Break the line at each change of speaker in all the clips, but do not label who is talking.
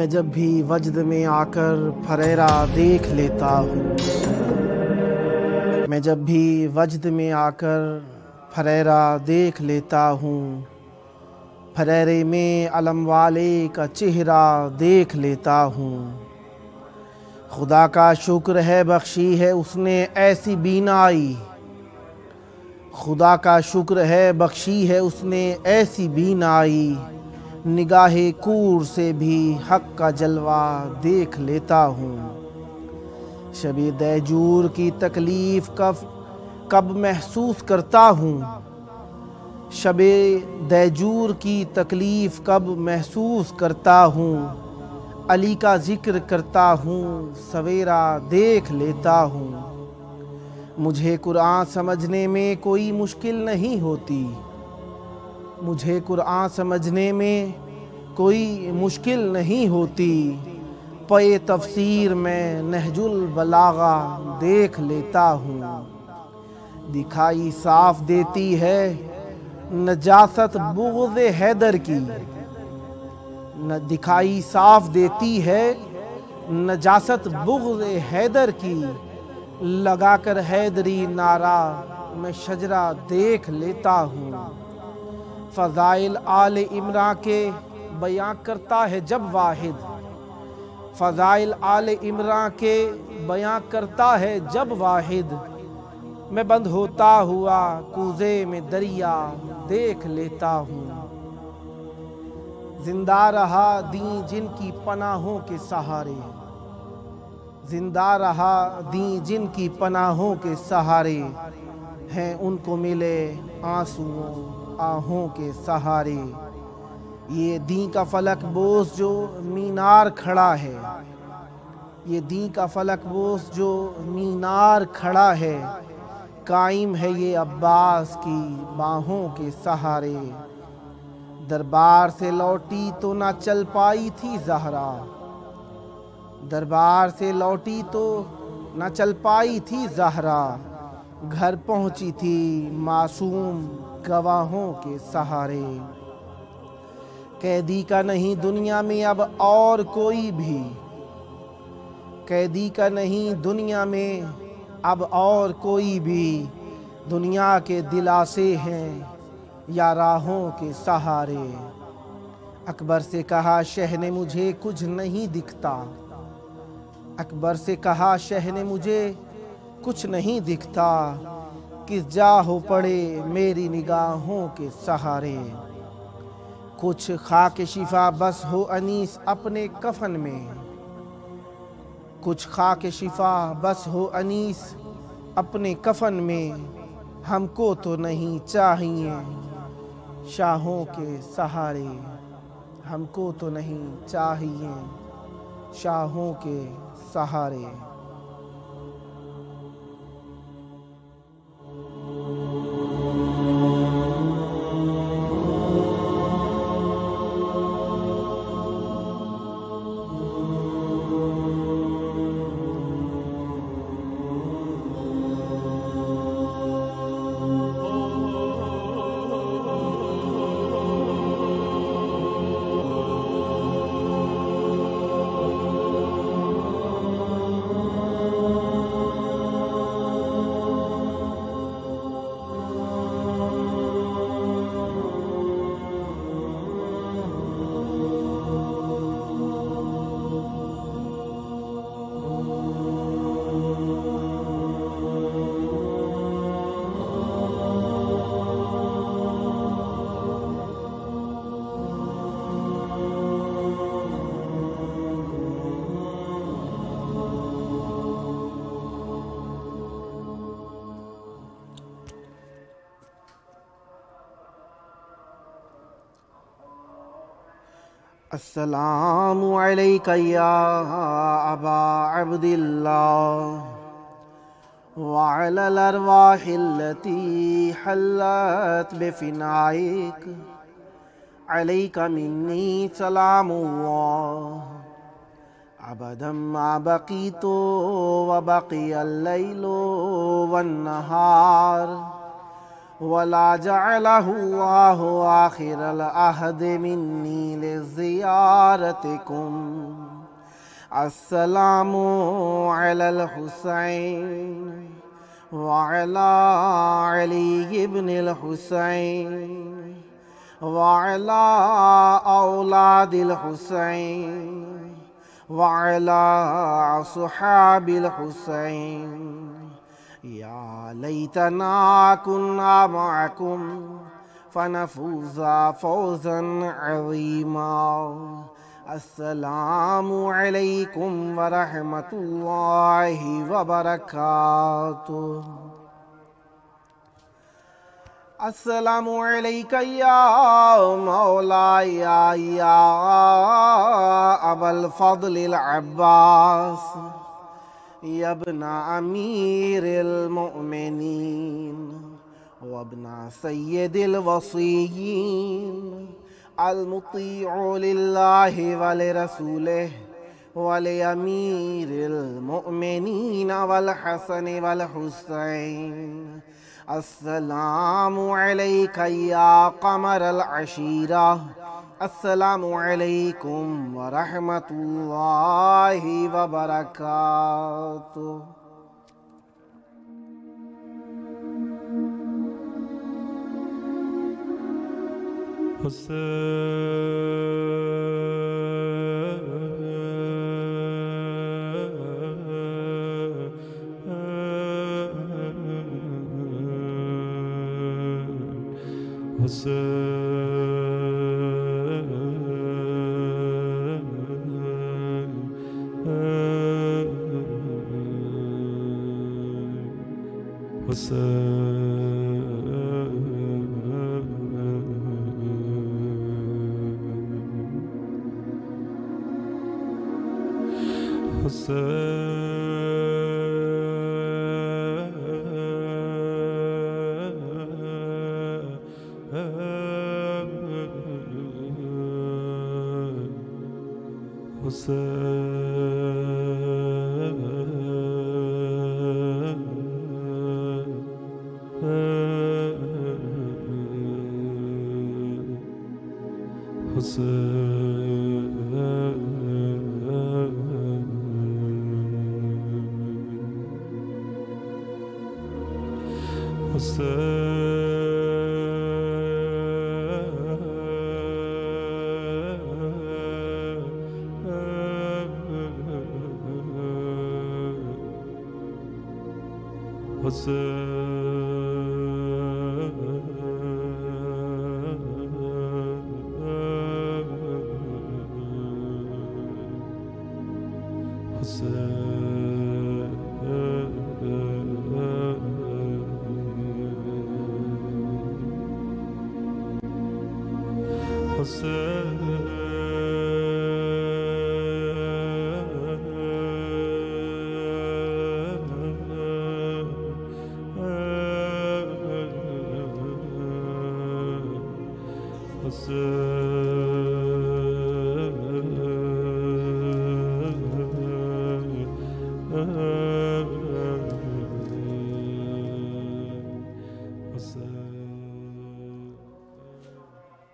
میں جب بھی وجد میں آ کر پھریرا دیکھ لیتا ہوں، میں جب بھی وجد میں آ کر پھریرا دیکھ لیتا ہوں، پھریرے میں علم والے کا چہرہ دیکھ لیتا ہوں۔ خدا کا شکر ہے بخشی ہے اس نے ایسی بینائی، خدا کا شکر ہے بخشی ہے اس نے ایسی بینائی، نگاہ کور سے بھی حق کا جلوہ دیکھ لیتا ہوں۔ شب دیجور کی تکلیف کب محسوس کرتا ہوں، شب دیجور کی تکلیف کب محسوس کرتا ہوں، علی کا ذکر کرتا ہوں سویرا دیکھ لیتا ہوں۔ مجھے قرآن سمجھنے میں کوئی مشکل نہیں ہوتی، مجھے قرآن سمجھنے میں کوئی مشکل نہیں ہوتی، پے تفسیر میں نہج البلاغہ دیکھ لیتا ہوں۔ دکھائی صاف دیتی ہے نجاست بغض حیدر کی، دکھائی صاف دیتی ہے نجاست بغض حیدر کی، لگا کر حیدری نعرہ میں شجرہ دیکھ لیتا ہوں۔ فضائل آل عمران کے بیان کرتا ہے جب واحد، فضائل آل عمران کے بیان کرتا ہے جب واحد، میں بند ہوتا ہوا کوزے میں دریا دیکھ لیتا ہوں۔ زندہ رہا دین جن کی پناہوں کے سہارے، زندہ رہا دین جن کی پناہوں کے سہارے، ہیں ان کو ملے آنسوؤں آہوں کے سہارے۔ یہ دین کا فلک بوس جو مینار کھڑا ہے، یہ دین کا فلک بوس جو مینار کھڑا ہے، قائم ہے یہ عباس کی باہوں کے سہارے۔ دربار سے لوٹی تو نہ چل پائی تھی زہرا، دربار سے لوٹی تو نہ چل پائی تھی زہرا، گھر پہنچی تھی معصوم گواہوں کے سہارے۔ قیدی کا نہیں دنیا میں اب اور کوئی بھی، قیدی کا نہیں دنیا میں اب اور کوئی بھی، دنیا کے دلاسے ہیں یا راہوں کے سہارے۔ اکبر سے کہا شہ نے مجھے کچھ نہیں دکھتا، اکبر سے کہا شہ نے مجھے کچھ نہیں دکھتا، کس جا ہو پڑے میری نگاہوں کے سہارے۔ کچھ خاک شفا بس ہو انیس اپنے کفن میں، کچھ خاک شفا بس ہو انیس اپنے کفن میں، ہم کو تو نہیں چاہیے شاہوں کے سہارے، ہم کو تو نہیں چاہیے شاہوں کے سہارے۔ السلام علیک یا ابا عبداللہ وعلی الارواح التي حلت بفنائک، علیک منی سلام اللہ ابدا ما بقیت وبقی اللیل والنہار ولا جعله الله آخر العهد مني لزيارتكم. السلام على الحسين وعلى علي بن الحسين وعلى أولاد الحسين وعلى أصحاب الحسين. يا ليتنا كنا معكم فنفوز فوزا عظيما. السلام عليكم ورحمة الله وبركاته. السلام عليك يا مولاي يا أبا الفضل العباس يا ابن أمير المؤمنين وابن سيد الوصيين المطيع لله ولرسوله ولأمير المؤمنين والحسن والحسين. السلام عليك يا قمر العشيرة. السلام عليكم ورحمة الله وبركاته.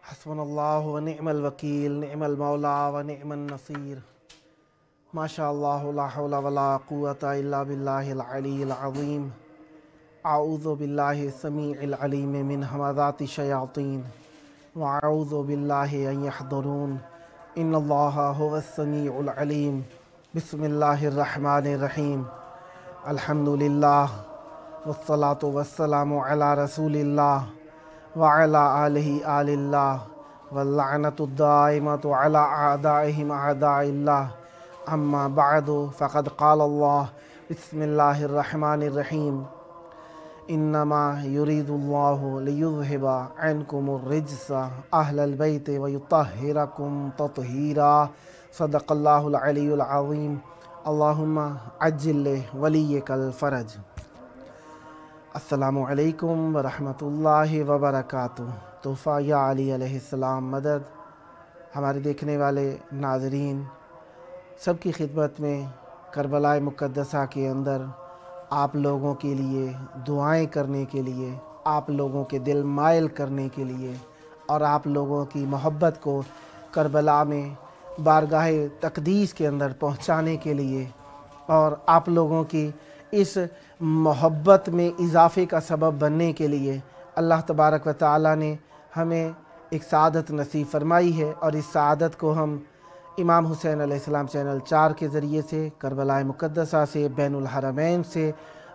حسبنا اللہ ونعم الوکیل نعم المولا ونعم النصیر. ما شاء اللہ لا حول ولا قوة الا باللہ العلی العظیم. اعوذ باللہ السمیع العلیم من همزات الشیاطین واعوذ باللہ ان یحضرون. ان اللہ هو السمیع العلیم. بسم اللہ الرحمن الرحیم. الحمد للہ والصلاة والسلام علی رسول اللہ وعلى آلہ آل اللہ واللعنۃ الدائمۃ علی اعدائہم اعداء اللہ. اما بعد فقد قال اللہ بسم اللہ الرحمن الرحیم. انما یرید اللہ لیذہب عنکم الرجس اہل البیت ویطہرکم تطہیرا. صدق اللہ العلی العظیم. اللہم عجل ولیک الفرج. السلام علیکم ورحمۃ اللہ وبرکاتہ. تحفہ یا علی علیہ السلام مدد. ہمارے دیکھنے والے ناظرین سب کی خدمت میں کربلا مقدسہ کے اندر آپ لوگوں کے لیے دعائیں کرنے کے لیے آپ لوگوں کے دل مائل کرنے کے لیے اور آپ لوگوں کی محبت کو کربلا میں بارگاہ تقدیس کے اندر پہنچانے کے لیے اور آپ لوگوں کی اس محبت میں اضافے کا سبب بننے کے لیے اللہ تبارک و تعالی نے ہمیں ایک سعادت نصیب فرمائی ہے، اور اس سعادت کو ہم امام حسین علیہ السلام چینل 4 کے ذریعے سے، کربلا مقدسہ سے، بین الحرمین سے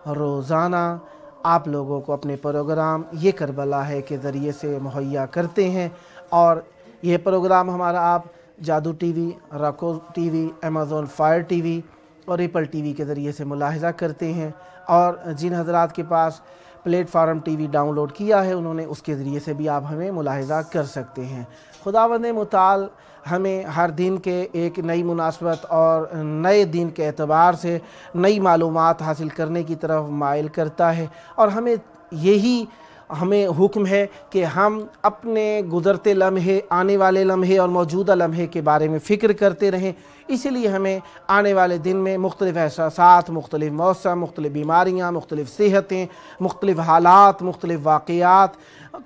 روزانہ آپ لوگوں کو اپنے پروگرام یہ کربلا ہے کے ذریعے سے مہیا کرتے ہیں۔ اور یہ پروگرام ہمارا آپ Jadoo T V, Roku T V, Amazon Fire T V اور ایپل ٹی وی کے ذریعے سے ملاحظہ کرتے ہیں، اور جن حضرات کے پاس platform T V download کیا ہے انہوں نے اس کے ذریعے سے بھی آپ ہمیں ملاحظہ کر سکتے ہیں۔ خداوند متعال ہمیں ہر دن کے ایک نئی مناسبت اور نئے دن کے اعتبار سے نئی معلومات حاصل کرنے کی طرف مائل کرتا ہے، اور ہمیں حکم ہے کہ ہم اپنے گزرتے لمحے، آنے والے لمحے اور موجودہ لمحے کے بارے میں فکر کرتے رہیں۔ اسی لیے ہمیں آنے والے دن میں مختلف احساسات، مختلف موسم، مختلف بیماریاں، مختلف صحتیں، مختلف حالات، مختلف واقعات،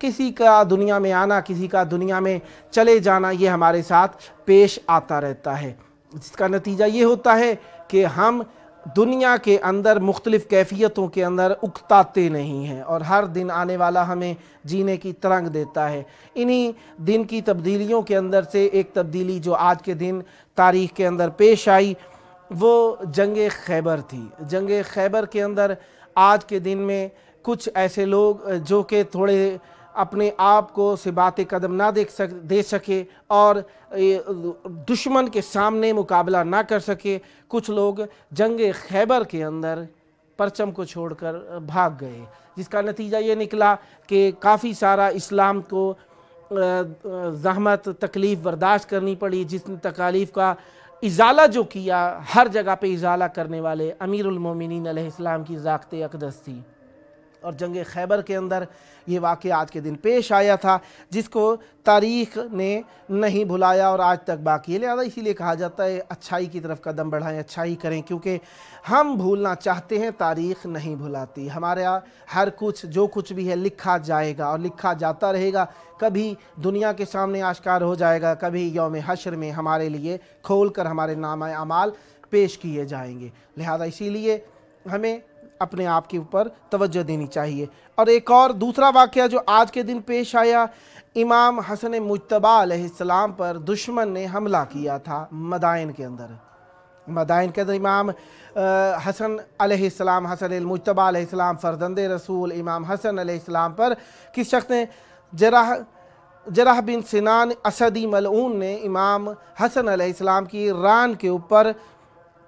کسی کا دنیا میں آنا، کسی کا دنیا میں چلے جانا، یہ ہمارے ساتھ پیش آتا رہتا ہے، جس کا نتیجہ یہ ہوتا ہے کہ ہم دنیا کے اندر مختلف کیفیتوں کے اندر اکتاتے نہیں ہیں، اور ہر دن آنے والا ہمیں جینے کی ترنگ دیتا ہے۔ انہی دن کی تبدیلیوں کے اندر سے ایک تبدیلی جو آج کے دن تاریخ کے اندر پیش آئی وہ جنگ خیبر تھی۔ جنگ خیبر کے اندر آج کے دن میں کچھ ایسے لوگ جو کہ تھوڑے اپنے آپ کو ثبات قدم نہ دے سکے اور دشمن کے سامنے مقابلہ نہ کر سکے، کچھ لوگ جنگ خیبر کے اندر پرچم کو چھوڑ کر بھاگ گئے، جس کا نتیجہ یہ نکلا کہ کافی سارا اسلام کو زحمت تکلیف برداشت کرنی پڑی، جس تکالیف کا ازالہ جو کیا ہر جگہ پہ ازالہ کرنے والے امیر المومنین علیہ السلام کی ذات اقدس تھی۔ اور جنگ خیبر کے اندر یہ واقعہ آج کے دن پیش آیا تھا، جس کو تاریخ نے نہیں بھلایا اور آج تک باقی ہے۔ لہذا اسی لیے کہا جاتا ہے اچھائی کی طرف قدم بڑھائیں، اچھائی کریں، کیونکہ ہم بھولنا چاہتے ہیں، تاریخ نہیں بھلاتی۔ ہمارے ہر کچھ جو کچھ بھی ہے لکھا جائے گا اور لکھا جاتا رہے گا، کبھی دنیا کے سامنے آشکار ہو جائے گا، کبھی یوم حشر میں ہمارے لیے کھول کر ہمارے نامہ اعمال پیش کیے جائیں گے۔ لہذا اسی لیے ہمیں اپنے آپ کے اوپر توجہ دینی چاہیے۔ اور ایک اور دوسرا واقعہ جو آج کے دن پیش آیا، امام حسن مجتبیٰ علیہ السلام پر دشمن نے حملہ کیا تھا مدائن کے اندر۔ مدائن کے اندر امام حسن علیہ السلام، حسن المجتبیٰ علیہ السلام، فرزند رسول امام حسن علیہ السلام پر کس شخص نے، جرح بن سنان اسدی ملعون نے امام حسن علیہ السلام کی ران کے اوپر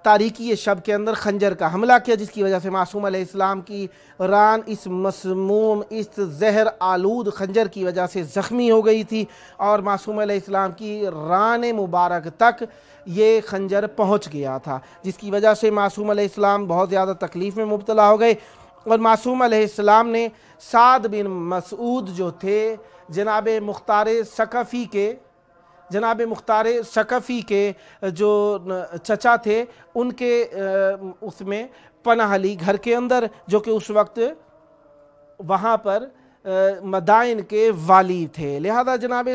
تاریکی شب کے اندر خنجر کا حملہ کیا، جس کی وجہ سے معصوم علیہ السلام کی ران اس مسموم، اس زہر آلود خنجر کی وجہ سے زخمی ہو گئی تھی، اور معصوم علیہ السلام کی ران مبارک تک یہ خنجر پہنچ گیا تھا، جس کی وجہ سے معصوم علیہ السلام بہت زیادہ تکلیف میں مبتلا ہو گئے۔ اور معصوم علیہ السلام نے سعد بن مسعود جو تھے، جناب مختار ثقفی کے جو چچا تھے، ان کے اس میں پناہ لی گھر کے اندر، جو کہ اس وقت وہاں پر مدائن کے والی تھے۔ لہذا جناب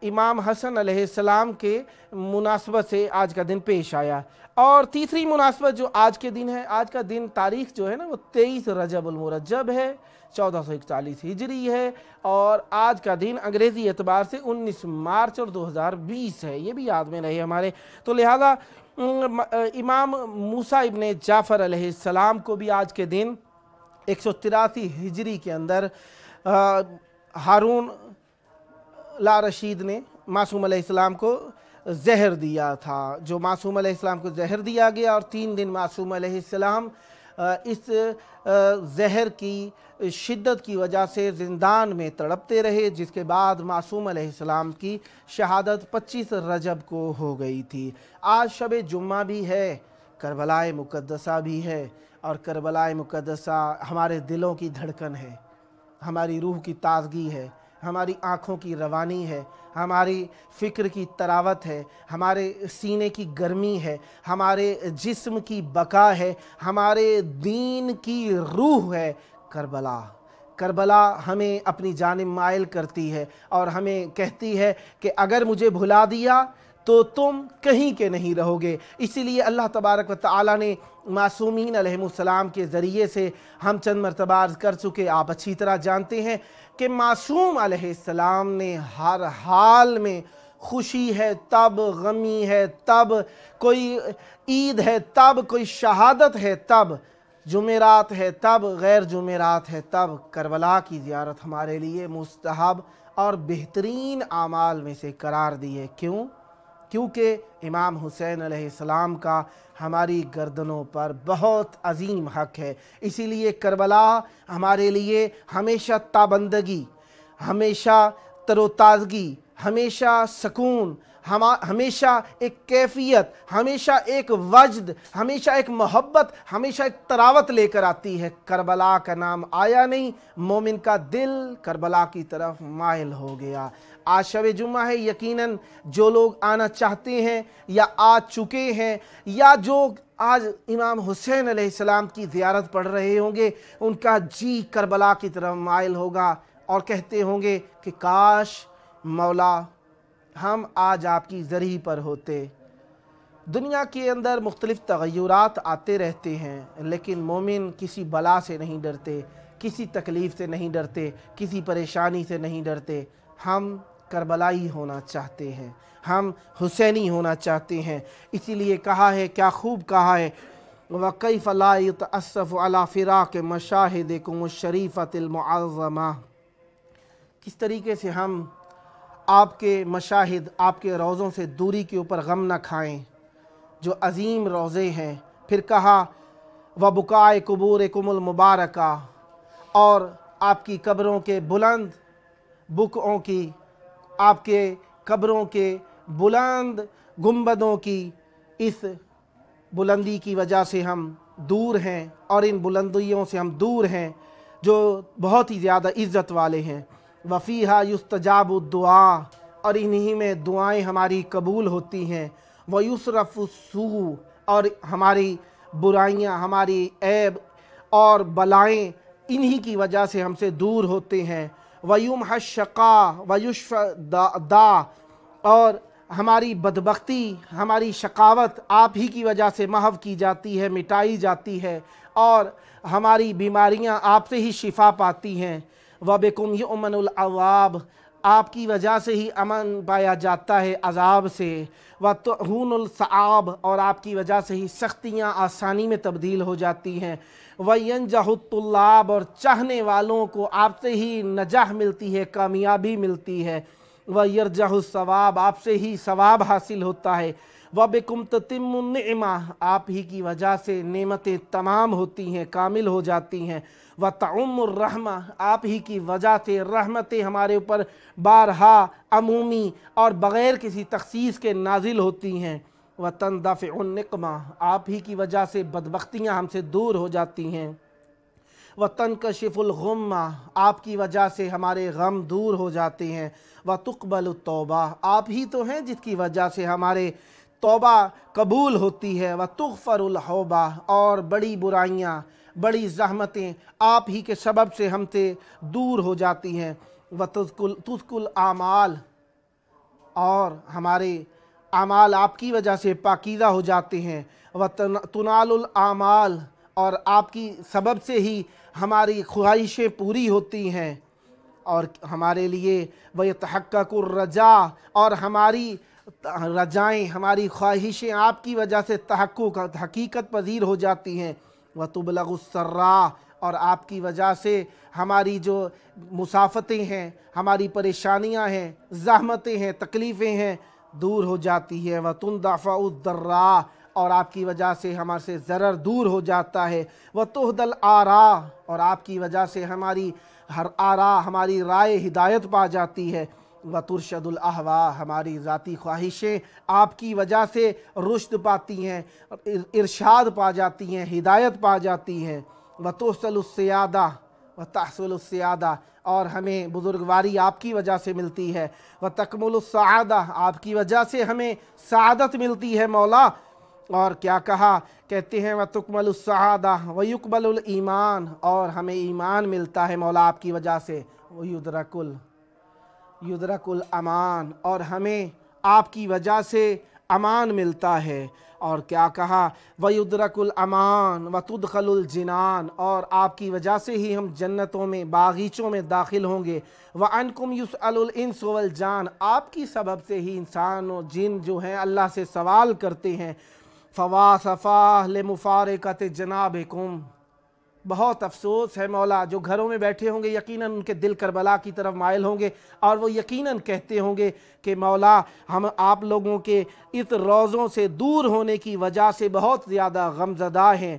امام حسن علیہ السلام کے مناسبت سے آج کا دن پیش آیا۔ اور تیسری مناسبت جو آج کے دن ہے، آج کا دن تاریخ جو ہے نا وہ 23 رجب المرجب ہے، 1441 ہجری ہے، اور آج کا دن انگریزی اعتبار سے 19 مارچ اور 2020 ہے، یہ بھی یاد میں رہے ہمارے۔ تو لہذا امام موسیٰ ابن جعفر علیہ السلام کو بھی آج کے دن 183 ہجری کے اندر ہارون لا رشید نے معصوم علیہ السلام کو زہر دیا تھا، جو معصوم علیہ السلام کو زہر دیا گیا، اور 3 دن معصوم علیہ السلام اس زہر کی شدت کی وجہ سے زندان میں تڑپتے رہے، جس کے بعد معصوم علیہ السلام کی شہادت 25 رجب کو ہو گئی تھی۔ آج شب جمعہ بھی ہے، کربلا مقدسہ بھی ہے، اور کربلا مقدسہ ہمارے دلوں کی دھڑکن ہے، ہماری روح کی تازگی ہے، ہماری آنکھوں کی روانی ہے، ہماری فکر کی تراوت ہے، ہمارے سینے کی گرمی ہے، ہمارے جسم کی بقا ہے، ہمارے دین کی روح ہے۔ کربلا ہمیں اپنی جانب مائل کرتی ہے اور ہمیں کہتی ہے کہ اگر مجھے بھلا دیا تو تم کہیں کے نہیں رہو گے۔ اسی لیے اللہ تبارک و تعالیٰ نے معصومین علیہ السلام کے ذریعے سے ہم چند مرتبہ عرض کر چکے، آپ اچھی طرح جانتے ہیں کہ معصوم علیہ السلام نے ہر حال میں، خوشی ہے تب، غمی ہے تب، کوئی عید ہے تب، کوئی شہادت ہے تب، جمعرات ہے تب، غیر جمعرات ہے تب، کربلا کی زیارت ہمارے لیے مستحب اور بہترین اعمال میں سے قرار دی ہے۔ کیونکہ امام حسین علیہ السلام کا ہماری گردنوں پر بہت عظیم حق ہے۔ اسی لیے کربلا ہمارے لیے ہمیشہ تابندگی، ہمیشہ تر و تازگی، ہمیشہ سکون، ہمیشہ ایک کیفیت، ہمیشہ ایک وجد، ہمیشہ ایک محبت، ہمیشہ ایک تراوت لے کر آتی ہے۔ کربلا کا نام آیا نہیں، مومن کا دل کربلا کی طرف مائل ہو گیا۔ آج شب جمعہ ہے، یقیناً جو لوگ آنا چاہتے ہیں یا آ چکے ہیں یا جو آج امام حسین علیہ السلام کی زیارت پڑھ رہے ہوں گے، ان کا جی کربلا کی طرف مائل ہوگا اور کہتے ہوں گے کہ کاش مولا ہم آج آپ کی زرعی پر ہوتے۔ دنیا کے اندر مختلف تغیرات آتے رہتے ہیں، لیکن مومن کسی بلا سے نہیں ڈرتے، کسی تکلیف سے نہیں ڈرتے، کسی پریشانی سے نہیں ڈرتے۔ ہم کربلائی ہونا چاہتے ہیں، ہم حسینی ہونا چاہتے ہیں۔ اسی لیے کہا ہے، کیا خوب کہا ہے، وَكَيْفَ لَا يُتَأَسَّفُ عَلَى فِرَاقِ مَشَاهِدِكُمُ الشَّرِيفَةِ الْمُعَظَّمَةِ۔ کس طریقے سے ہم آپ کے مشاہد، آپ کے روضوں سے دوری کے اوپر غم نہ کھائیں، جو عظیم روضے ہیں۔ پھر کہا وَبُكَاءِ قُبُورِكُمُ الْمُبَارَكَةِ، اور آپ کی قبروں کے بلند بکعوں کی، آپ کے قبروں کے بلند گنبدوں کی اس بلندی کی وجہ سے ہم دور ہیں، اور ان بلندیوں سے ہم دور ہیں جو بہت ہی زیادہ عزت والے ہیں۔ وَفِيهَا يُسْتَجَابُ الدُّعَاء، اور انہی میں دعائیں ہماری قبول ہوتی ہیں۔ وَيُصْرَفُ السُّوءُ، اور ہماری برائیاں، ہماری عیب اور بلائیں انہی کی وجہ سے ہم سے دور ہوتے ہیں۔ وَيُمْحَى الشَّقَاءُ وَيُشْفَى الدَّاءُ، اور ہماری بدبختی، ہماری شقاوت آپ ہی کی وجہ سے محو کی جاتی ہے، مٹائی جاتی ہے، اور ہماری بیماریاں آپ سے ہی شفا پاتی ہیں۔ وَبِكُمْ يُؤْمَنُ الْعَذَابُ، آپ کی وجہ سے ہی امن پایا جاتا ہے عذاب سے۔ وَتُهُونُ الصَّعَابُ، اور آپ کی وجہ سے ہی سختیاں آسانی میں تبدیل ہو جاتی ہیں۔ وَيَنْجَحُ الطُّلَّابُ، اور چاہنے والوں کو آپ سے ہی نجاح ملتی ہے، کامیابی ملتی ہے۔ وَيَرْجَحُ الثَّوَابُ، آپ سے ہی ثواب حاصل ہوتا ہے۔ وَبِكُمْ تَتِمُّ النِّعْمَةُ، آپ ہی کی وجہ سے نعمتیں تمام ہوتی ہیں، کامل ہو جاتی ہیں۔ وَتَعُمُّ الرَّحْمَةُ، آپ ہی کی وجہ سے رحمتیں ہمارے اوپر بارہا، عمومی اور بغیر کسی تخصیص کے نازل ہوتی ہیں۔ وَتَنْدَفِعُ النِّقْمَةُ، آپ ہی کی وجہ سے بدبختیاں ہم سے دور ہو جاتی ہیں۔ وَتَنْكَشِفُ الْغُمَّةُ، آپ کی وجہ سے ہمارے غم دور ہو جاتے ہیں۔ وَتُقْبَلُ التَّوْبَةُ، آپ ہی تو ہیں جس کی وجہ سے ہمارے توبہ قبول ہوتی ہے۔ وَتُغْفَرُ الْحُوبَةُ، اور بڑی برائیاں، بڑی زحمتیں آپ ہی کے سبب سے ہم سے دور ہو جاتی ہیں۔ وَتُزْكُ الْأَعْمَالُ، اور ہمارے اعمال آپ کی وجہ سے پاکیزہ ہو جاتے ہیں۔ وَتُنَالُ الْأَعْمَالُ، اور آپ کی سبب سے ہی ہماری خواہشیں پوری ہوتی ہیں، اور ہمارے لیے وَيَتَحَقَّقُ الرَّجَاءُ، اور ہماری رجائیں، ہماری خواہشیں آپ کی وجہ سے تحقق، حقیقت پذیر ہو جاتی ہیں۔ وَتُبْلَغُ السَّرَّاءُ، اور آپ کی وجہ سے ہماری جو مسافتیں ہیں، ہماری پریشانیاں ہیں، زحمتیں ہیں، تکلیفیں ہیں، دور ہو جاتی ہے۔ وَتُنْدَفَعُ الضَّرَّاءُ، اور آپ کی وجہ سے ہمارے سے ضرر دور ہو جاتا ہے۔ وَتُهْدَى الْآرَاءُ، اور آپ کی وجہ سے ہماری ہر آراء، ہماری رائے ہدایت پا جاتی ہے۔ وَتُرْشَدُ الْأَهْوَاءُ، ہماری ذاتی خواہشیں آپ کی وجہ سے رشد پاتی ہیں، ارشاد پا جاتی ہیں، ہدایت پا جاتی ہیں۔ وَتُحْصَلُ السِّيَادَةُ وَتَحْصُلُ السِّيَادَةُ، اور ہمیں بزرگواری آپ کی وجہ سے ملتی ہے۔ وَتَكْمُلُ السَّعَادَةُ، آپ کی وجہ سے ہمیں سعادت ملتی ہے مولا۔ اور کیا کہا؟ کہتے ہیں وَتُكْمَلُ السَّعَادَةُ وَيُقْبَلُ الْإِيمَانُ، اور ہمیں ایمان ملتا ہے مولا آپ کی وجہ سے، یدرک الامان، اور ہمیں آپ کی وجہ سے امان ملتا ہے۔ اور کیا کہا؟ وَيُدْرَكُ الْأَمَانُ وَتُدْخَلُ الْجِنَانُ، اور آپ کی وجہ سے ہی ہم جنتوں میں، باغیچوں میں داخل ہوں گے۔ وَعَنْكُمْ يُسْأَلُ الْإِنسُ وَالْجَانُ، آپ کی سبب سے ہی انسان اور جن جو ہیں اللہ سے سوال کرتے ہیں۔ فَوَاسَفَاهْ لِمُفَارِقَةِ جَنَابِكُمْ، بہت افسوس ہے مولا، جو گھروں میں بیٹھے ہوں گے یقیناً ان کے دل کربلا کی طرف مائل ہوں گے، اور وہ یقیناً کہتے ہوں گے کہ مولا ہم آپ لوگوں کے اس روضوں سے دور ہونے کی وجہ سے بہت زیادہ غمزدہ ہیں۔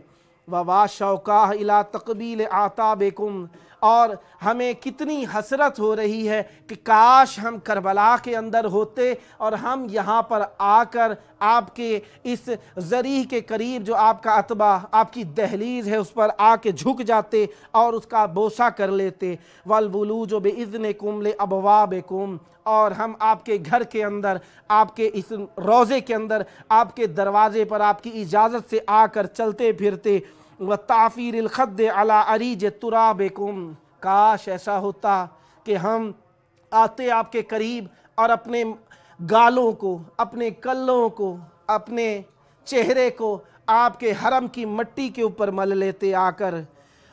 وَوَاشَوْقَاهْ إِلَىٰ تَقْبِيلِ أَعْتَابِكُمْ، اور ہمیں کتنی حسرت ہو رہی ہے کہ کاش ہم کربلا کے اندر ہوتے اور ہم یہاں پر آ کر آپ کے اس ذریح کے قریب، جو آپ کا عتبہ، آپ کی دہلیز ہے، اس پر آ کے جھک جاتے اور اس کا بوسہ کر لیتے۔ وَالْوُلُوجُ بِإِذْنِكُمْ لِأَبْوَابِكُمْ، اور ہم آپ کے گھر کے اندر، آپ کے اس روضے کے اندر، آپ کے دروازے پر آپ کی اجازت سے آ کر چلتے پھرتے۔ وَتَعْفِيرِ الْخَدِّ عَلَىٰ عَرِيجِ تُرَابِكُمْ، کاش ایسا ہوتا کہ ہم آتے آپ کے قریب اور اپنے گالوں کو، اپنے کلوں کو، اپنے چہرے کو آپ کے حرم کی مٹی کے اوپر مل لیتے آ کر۔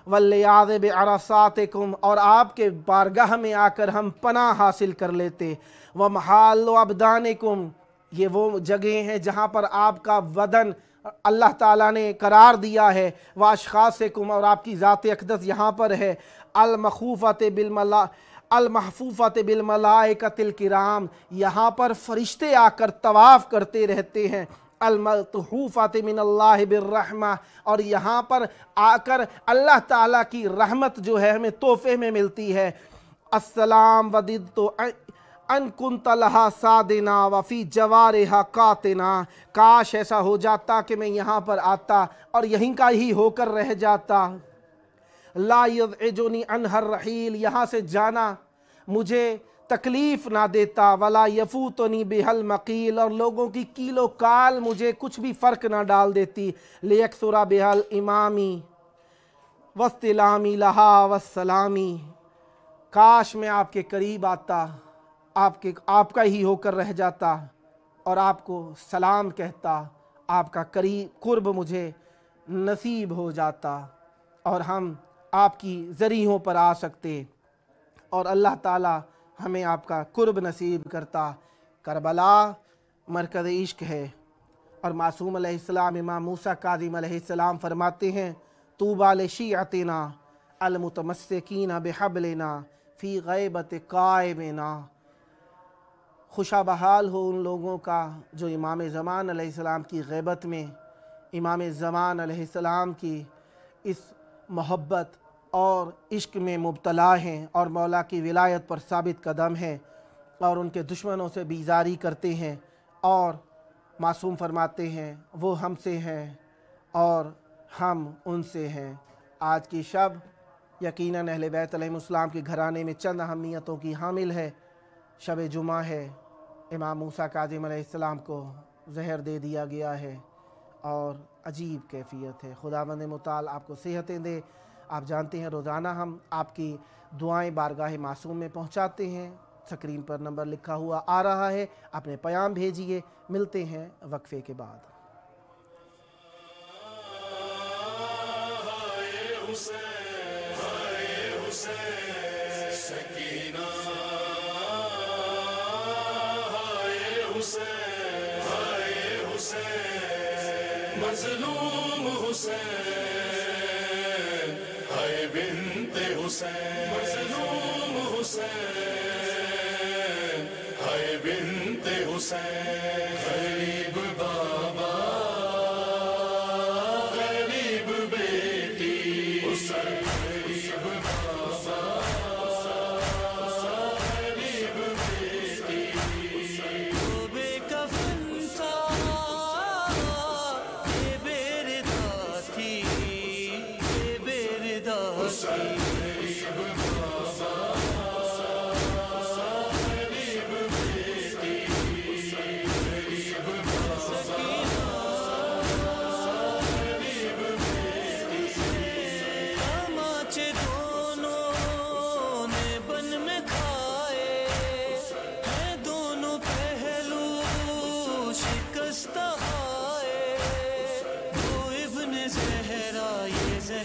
وَالْيَاذِ بِعَرَصَاتِكُمْ، اور آپ کے بارگاہ میں آ کر ہم پناہ حاصل کر لیتے۔ وَمَحَالُّ أَبْدَانِكُمْ، یہ وہ جگہیں ہیں جہاں پر آپ کا بدن اللہ تعالیٰ نے قرار دیا ہے۔ وَأَشْخَاصِكُمْ، اور آپ کی ذات اقدس یہاں پر ہے۔ المحفوفۃ بالملائکۃ الکرام، یہاں پر فرشتے آ کر طواف کرتے رہتے ہیں۔ المطحوفۃ من اللہ بالرحمہ، اور یہاں پر آ کر اللہ تعالیٰ کی رحمت جو ہے ہمیں تحفے میں ملتی ہے۔ السلام وددت ان کنت لہا سادنا وفی جوارہا قاتنا، کاش ایسا ہو جاتا کہ میں یہاں پر آتا اور یہیں کا ہی ہو کر رہ جاتا۔ لا یزعجنی عنہا الرحیل، یہاں سے جانا مجھے تکلیف نہ دیتا۔ ولا یفوتنی بہا المقیل، اور لوگوں کی کیل و کال مجھے کچھ بھی فرق نہ ڈال دیتی۔ لیکثر بہا الامامی واستلامی لہا والسلامی، کاش میں آپ کے قریب آتا، آپ کا ہی ہو کر رہ جاتا اور آپ کو سلام کہتا، آپ کا قرب مجھے نصیب ہو جاتا اور ہم آپ کی ذریحوں پر آ سکتے، اور اللہ تعالی ہمیں آپ کا قرب نصیب کرتا۔ کربلا مرکز عشق ہے، اور معصوم علیہ السلام، امام موسیٰ کاظم علیہ السلام فرماتے ہیں طوبیٰ لشیعتنا المتمسکین بحبلنا فی غیبت قائمنا، خوشا بحال ہو ان لوگوں کا جو امام زمان علیہ السلام کی غیبت میں، امام زمان علیہ السلام کی اس محبت اور عشق میں مبتلا ہیں اور مولا کی ولایت پر ثابت قدم ہیں اور ان کے دشمنوں سے بیزاری کرتے ہیں، اور معصوم فرماتے ہیں وہ ہم سے ہیں اور ہم ان سے ہیں۔ آج کی شب یقیناً اہل بیت علیہ السلام کے گھرانے میں چند اہمیتوں کی حامل ہے۔ شب جمعہ ہے، امام موسیٰ کاظم علیہ السلام کو زہر دے دیا گیا ہے اور عجیب کیفیت ہے۔ خداوند متعال آپ کو صحتیں دے۔ آپ جانتے ہیں روزانہ ہم آپ کی دعائیں بارگاہ معصوم میں پہنچاتے ہیں، سکرین پر نمبر لکھا ہوا آ رہا ہے، اپنے پیام بھیجیے۔ ملتے ہیں وقفے کے بعد۔
مظلوم حسین، ہائے بنت حسین، مظلوم حسین، ہائے بنت حسین، غریب بابا، غریب بیٹی حسین، غریب بابا، غریب بیٹی حسین، تو بے کفن تھا، بے بردا تھی، بے بردا تھی، غریب بابا،